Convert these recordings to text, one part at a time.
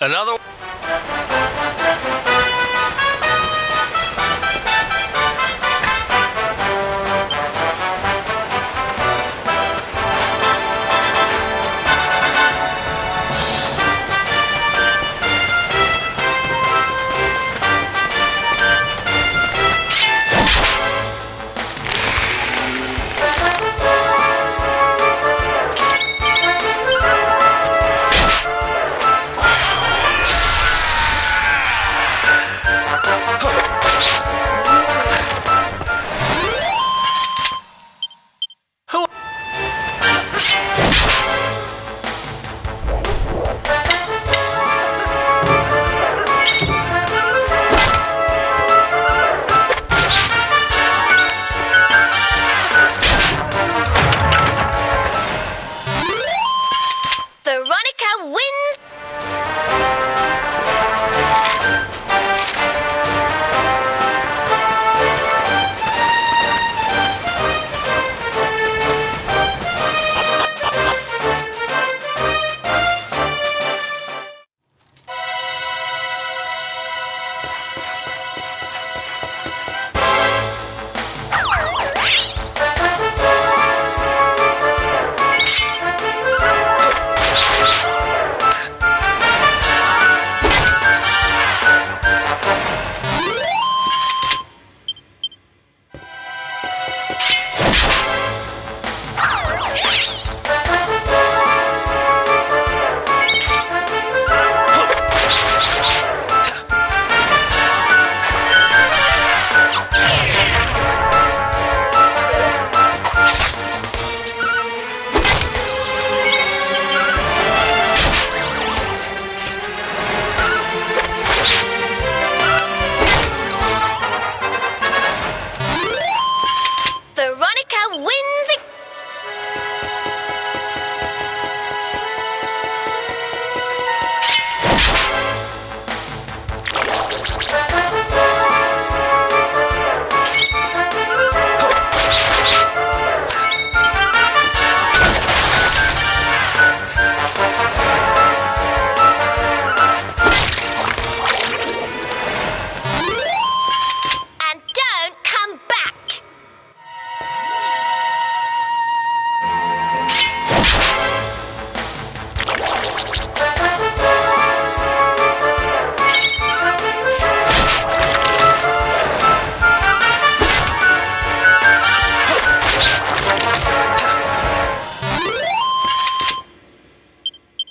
Another.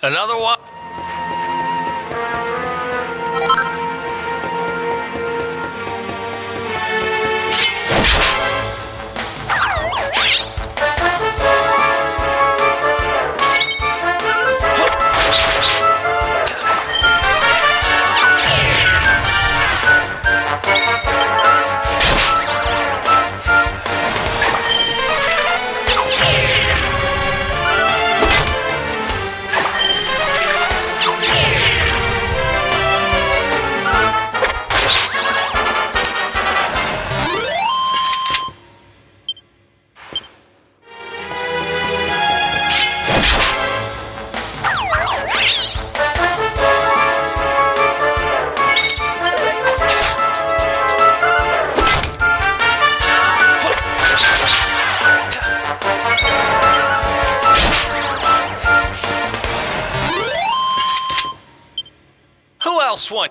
Another one. Who else won?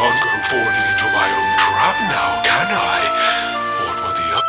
can't go falling into my own trap now, can I? What were the other?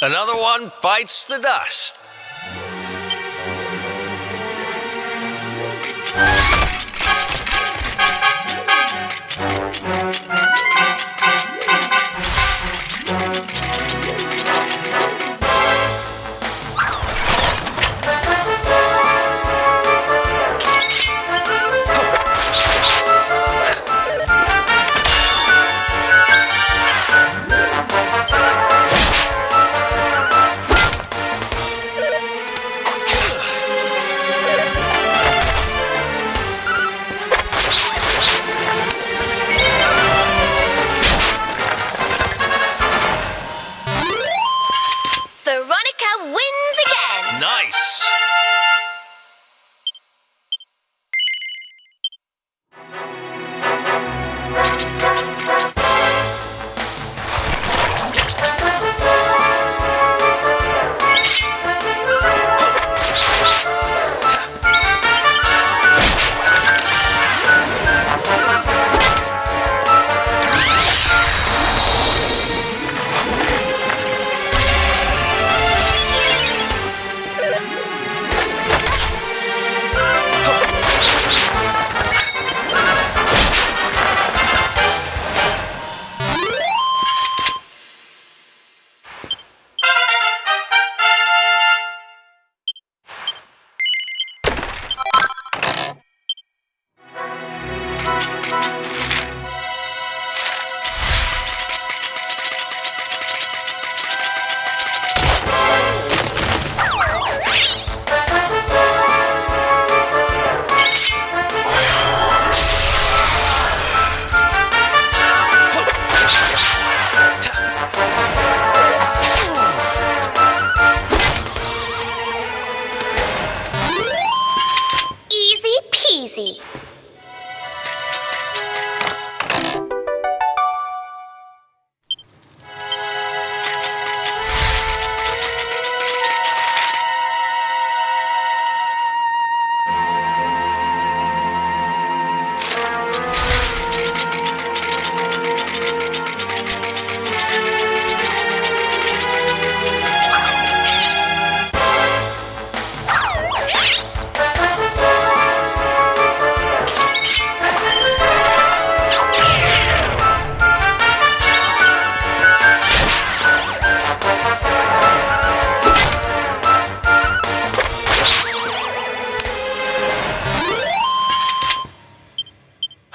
Another one bites the dust. easy.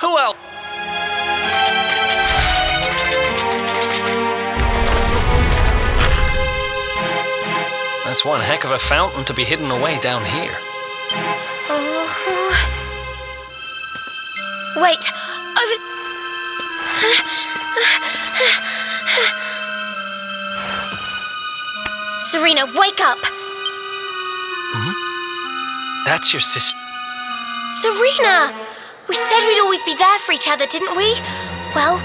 Who else? That's one heck of a fountain to be hidden away down here. Wait, over... Serena, wake up! That's your sister. Serena! We said we'd always be there for each other, didn't we? Well,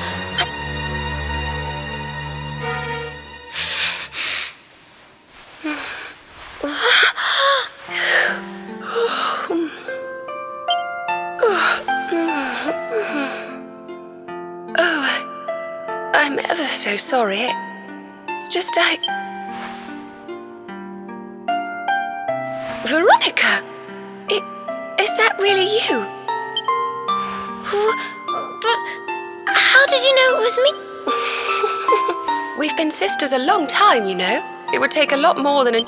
I'm ever so sorry. It's just Veronica! Is that really you? but how did you know it was me? We've been sisters a long time, you know. It would take a lot more than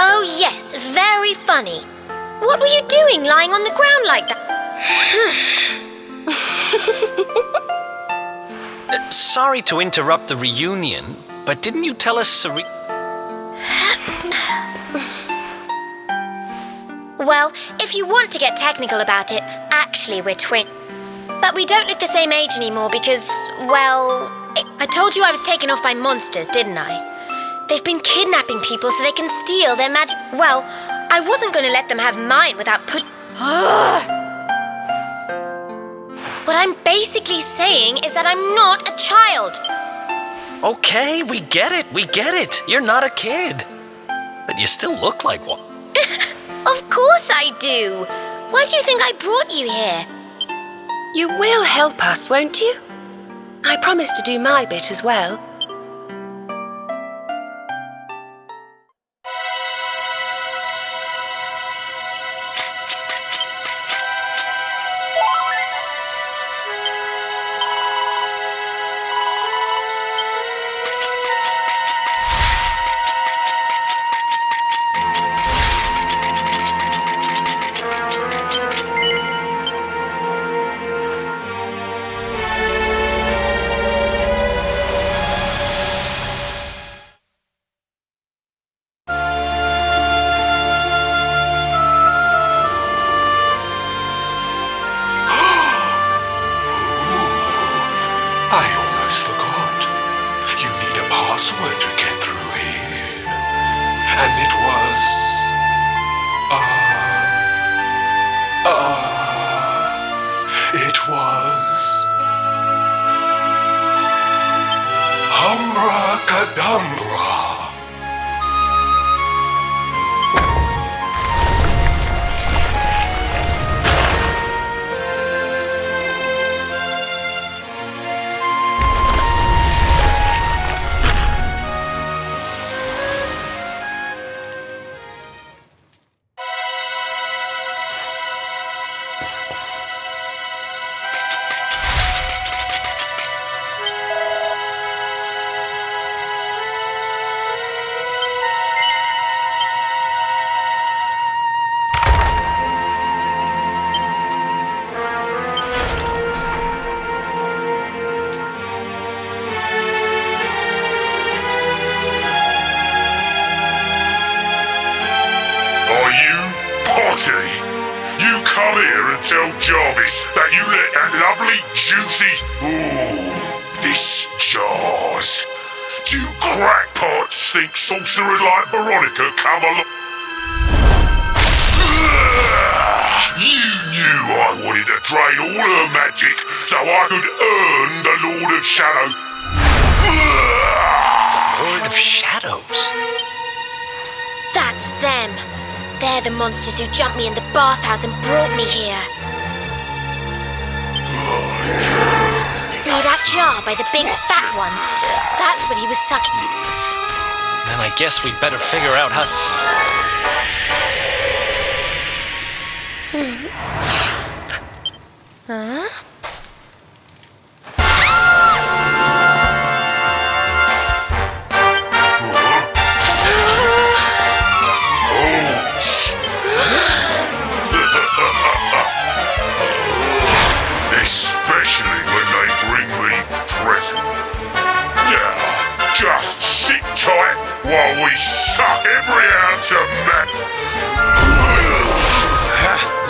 Oh yes, very funny. What were you doing lying on the ground like that? Sorry to interrupt the reunion, but didn't you tell us Serena... Well, if you want to get technical about it, actually we're twins. But we don't look the same age anymore because, well... I told you I was taken off by monsters, didn't I? They've been kidnapping people so they can steal their magic... Well, I wasn't going to let them have mine without What I'm basically saying is that I'm not a child. Okay, we get it. You're not a kid. But you still look like one. Of course I do. Why do you think I brought you here? You will help us, won't you? I promise to do my bit as well. I almost forgot. You need a password to get through here. And it was... it was... Humbracadabra. Are you potty? You come here and tell Jarvis that you let that lovely, juicy... Ooh, this jars. Do you crackpots think sorcerers like Veronica come along? You knew I wanted to drain all her magic so I could earn the Lord of Shadow. Lord of Shadows. That's them. They're the monsters who jumped me in the bathhouse and brought me here. See that jar by the big fat one? That's what he was sucking. Then I guess we'd better figure out how... Huh? Especially when they bring me present. Yeah, just sit tight while we suck every ounce of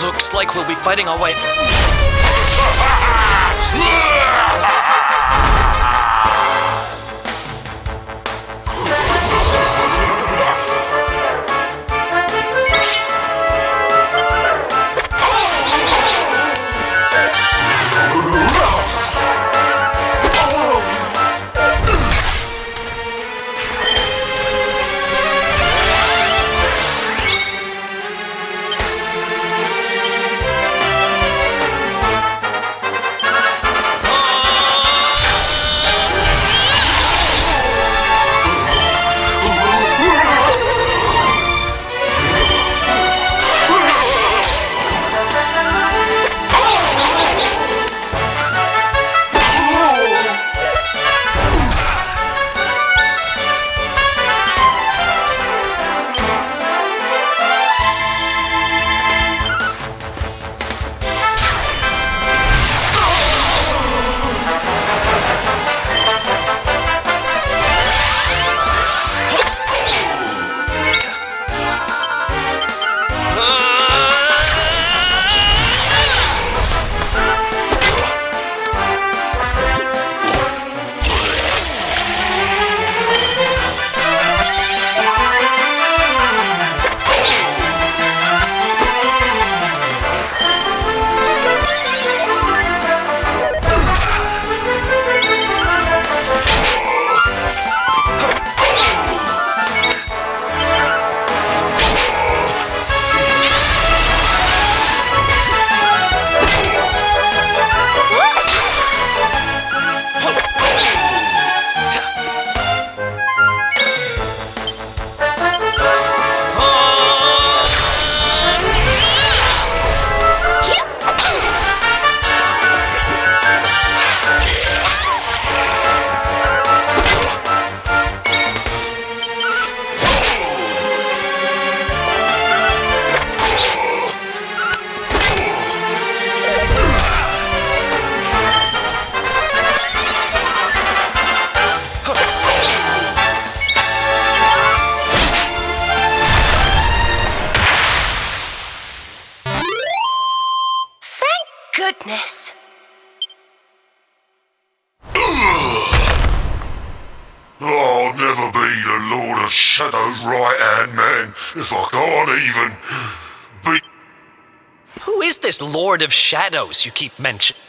Looks like we'll be fighting our way... Goodness. I'll never be the Lord of Shadow's right-hand man if I can't even be... Who is this Lord of Shadows you keep mentioning?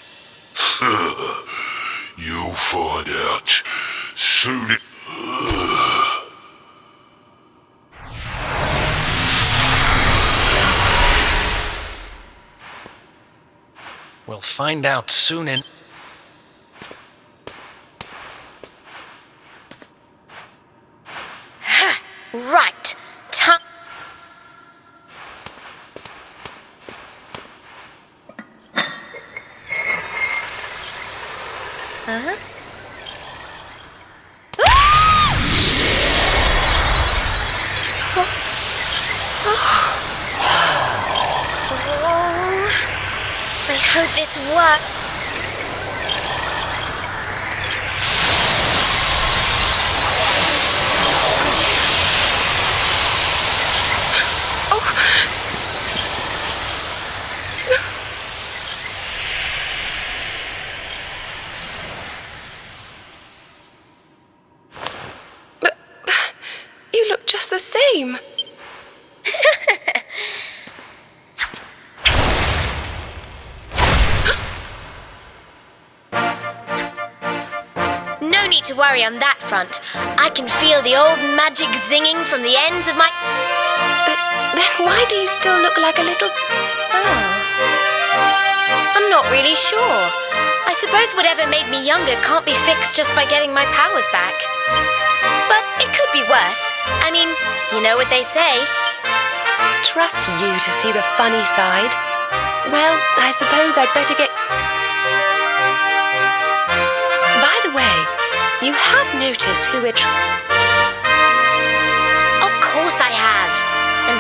You'll find out soon. We'll find out soon in... Right. Huh? I hope this works. But you look just the same. need to worry on that front. I can feel the old magic zinging from the ends of my... Then why do you still look like a little... Oh. I'm not really sure. I suppose whatever made me younger can't be fixed just by getting my powers back. But it could be worse. I mean, you know what they say. Trust you to see the funny side. Well, I suppose I'd better get... By the way, you have noticed who we're... Of course I have. And...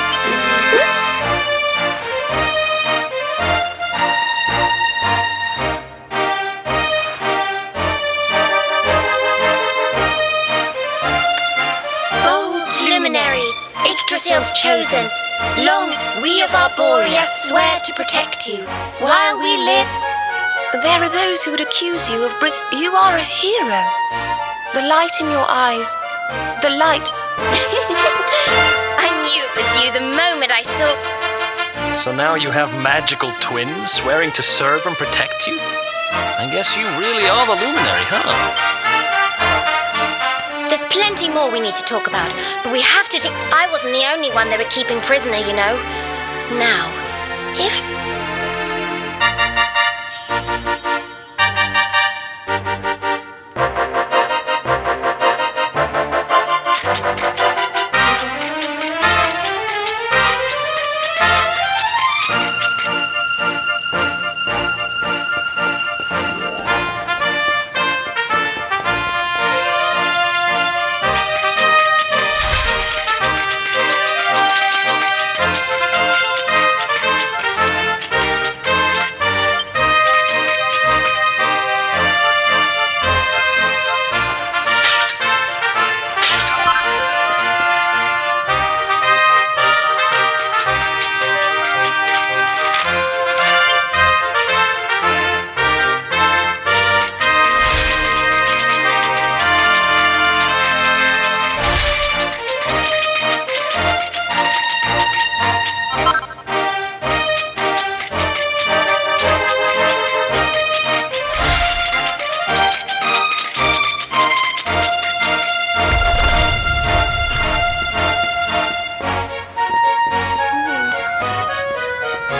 Luminary, Yggdrasil's chosen. Long we of Arborea swear to protect you while we live. There are those who would accuse you of You are a hero. The light in your eyes. The light... I knew it was you the moment I saw... So now you have magical twins swearing to serve and protect you? I guess you really are the Luminary, huh? There's plenty more we need to talk about, but we have to take... I wasn't the only one they were keeping prisoner, you know. Now, if...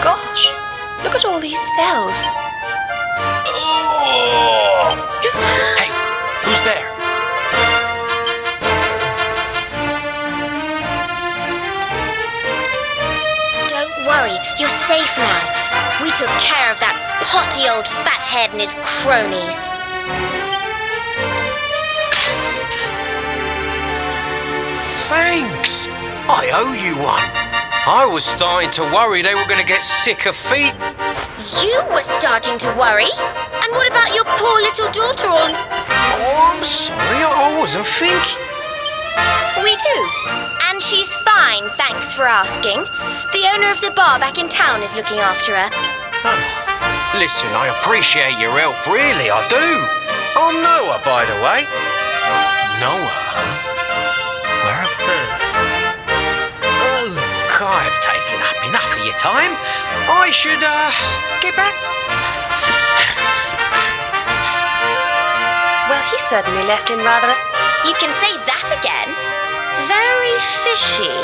Gosh, look at all these cells. Oh! Hey, who's there? Don't worry, you're safe now. We took care of that potty old fathead and his cronies. Thanks. I owe you one. I was starting to worry they were going to get sick of feet. You were starting to worry? And what about your poor little daughter on... Oh, I'm sorry. I wasn't thinking. We do. And she's fine, thanks for asking. The owner of the bar back in town is looking after her. Oh, listen, I appreciate your help, really, I do. I'm Noah, by the way. Noah, huh? Where? Look, I've taken up enough of your time. I should, get back. Well, he certainly left in rather... You can say that again. Very fishy.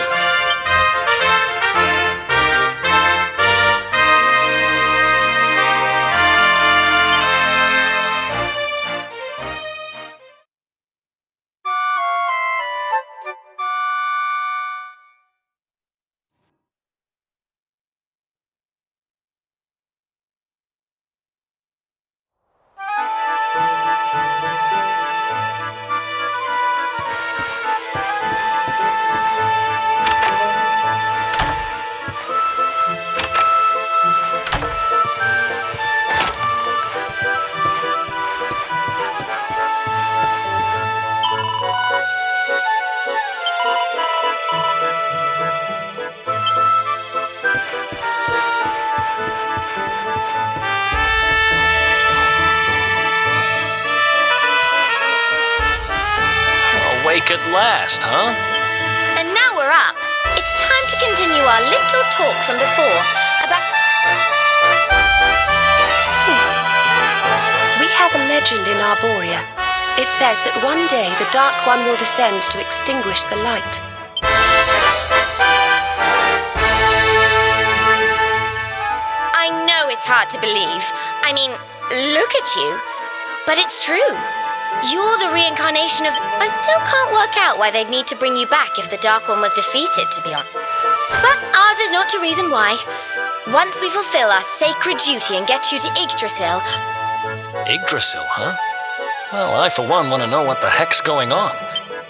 Awake at last, huh? And now we're up. It's time to continue our little talk from before about... We have a legend in Arborea. It says that one day the Dark One will descend to extinguish the light. I know it's hard to believe. I mean, look at you. But it's true. You're the reincarnation of... I still can't work out why they'd need to bring you back if the Dark One was defeated, to be honest. But ours is not to reason why. Once we fulfill our sacred duty and get you to Yggdrasil... Yggdrasil, huh? Well, I for one want to know what the heck's going on.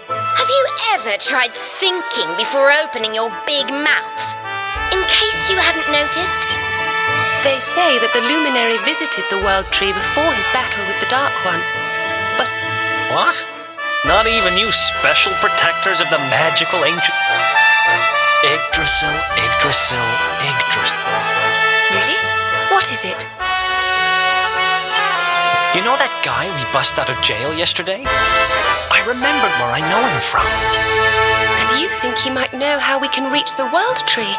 Have you ever tried thinking before opening your big mouth? In case you hadn't noticed... They say that the luminary visited the World Tree before his battle with the Dark One. But... What? Not even you special protectors of the magical ancient... Yggdrasil, Yggdrasil, Yggdrasil. Really? What is it? You know that guy we bust out of jail yesterday? I remembered where I know him from. And you think he might know how we can reach the World Tree?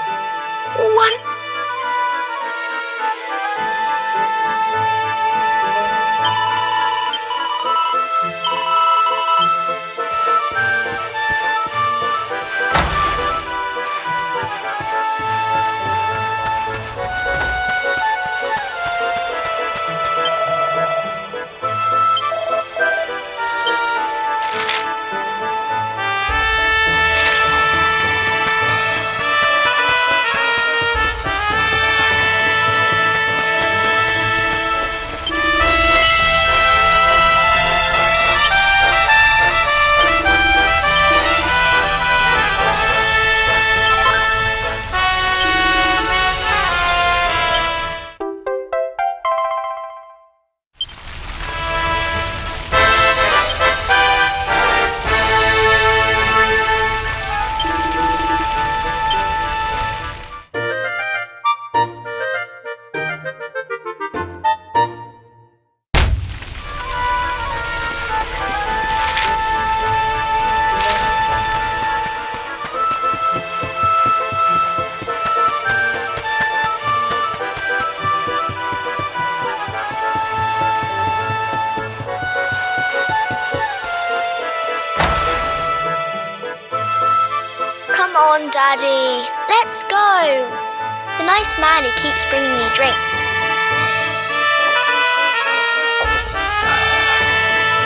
Come on, Daddy. Let's go. The nice man who keeps bringing you drink.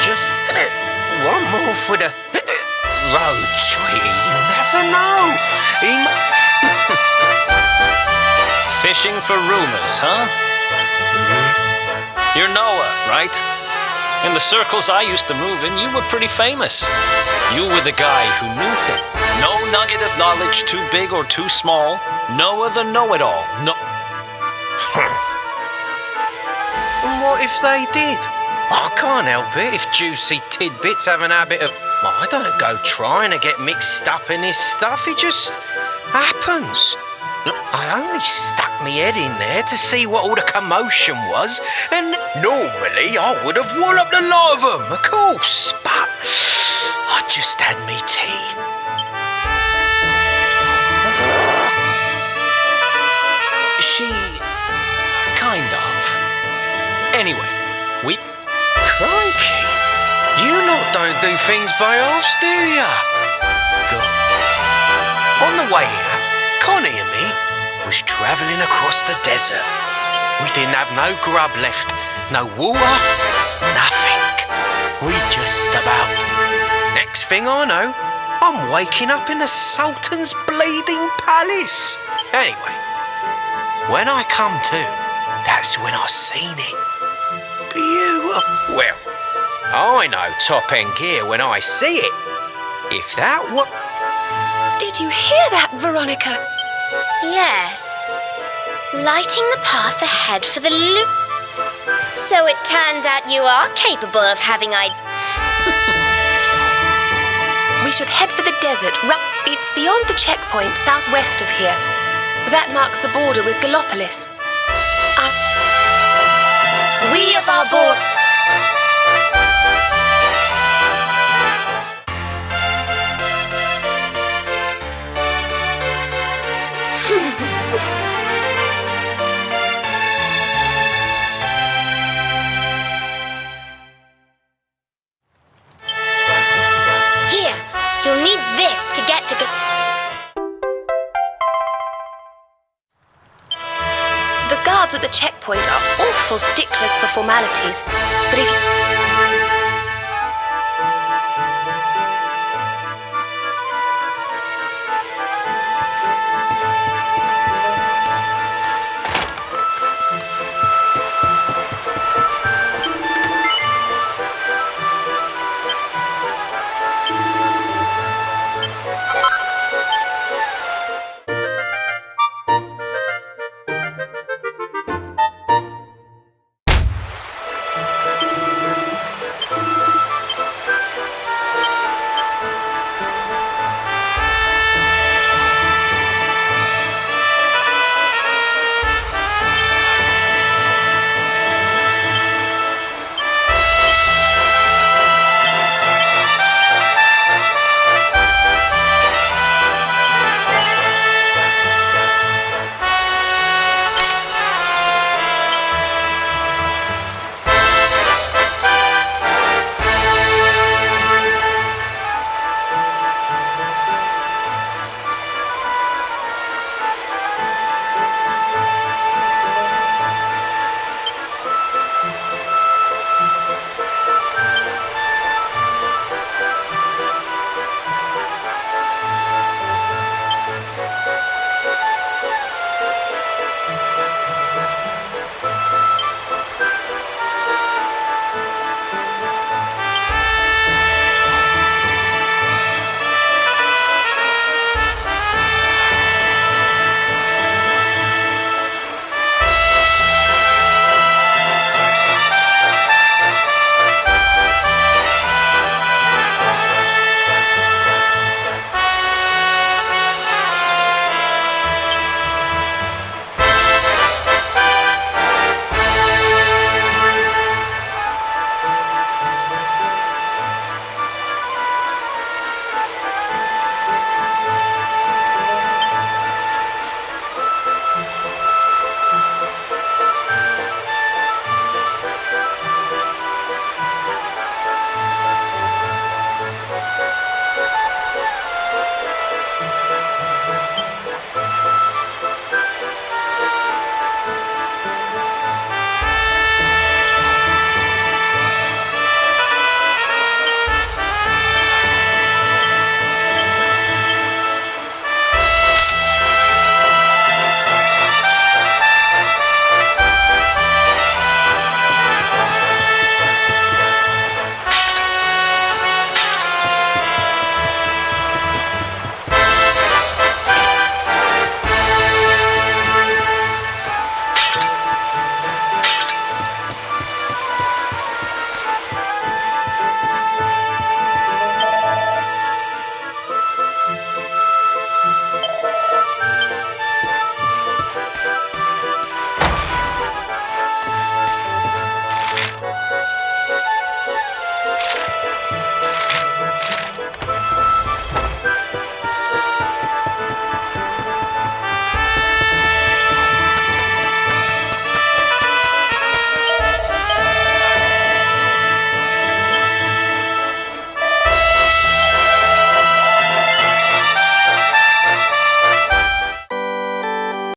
Just one more for the road, sweetie. You never know. Fishing for rumors, huh? You're Noah, right? In the circles I used to move in, you were pretty famous. You were the guy who knew things. No nugget of knowledge too big or too small. Noah the know-it-all. No. What if they did? I can't help it if juicy tidbits have an habit of... Well, I don't go trying to get mixed up in this stuff. It just happens. Look, I only stuck my head in there to see what all the commotion was, and normally I would have walloped the lot of them, of course, but I just had me tea. She... kind of. Anyway, we... Crikey, you lot don't do things by halves, do ya? Good. On the way here, Connie and me was travelling across the desert. We didn't have no grub left, no water, nothing. We just about... Next thing I know, I'm waking up in the Sultan's bleeding palace. Anyway, when I come to, that's when I seen it. Beautiful. Well, I know top-end gear when I see it. If that were... Did you hear that, Veronica? Yes. Lighting the path ahead for the loop. So it turns out you are capable of having We should head for the desert. It's beyond the checkpoint southwest of here. That marks the border with Gallopolis. We of our board. guards at the checkpoint are awful sticklers for formalities, but if you...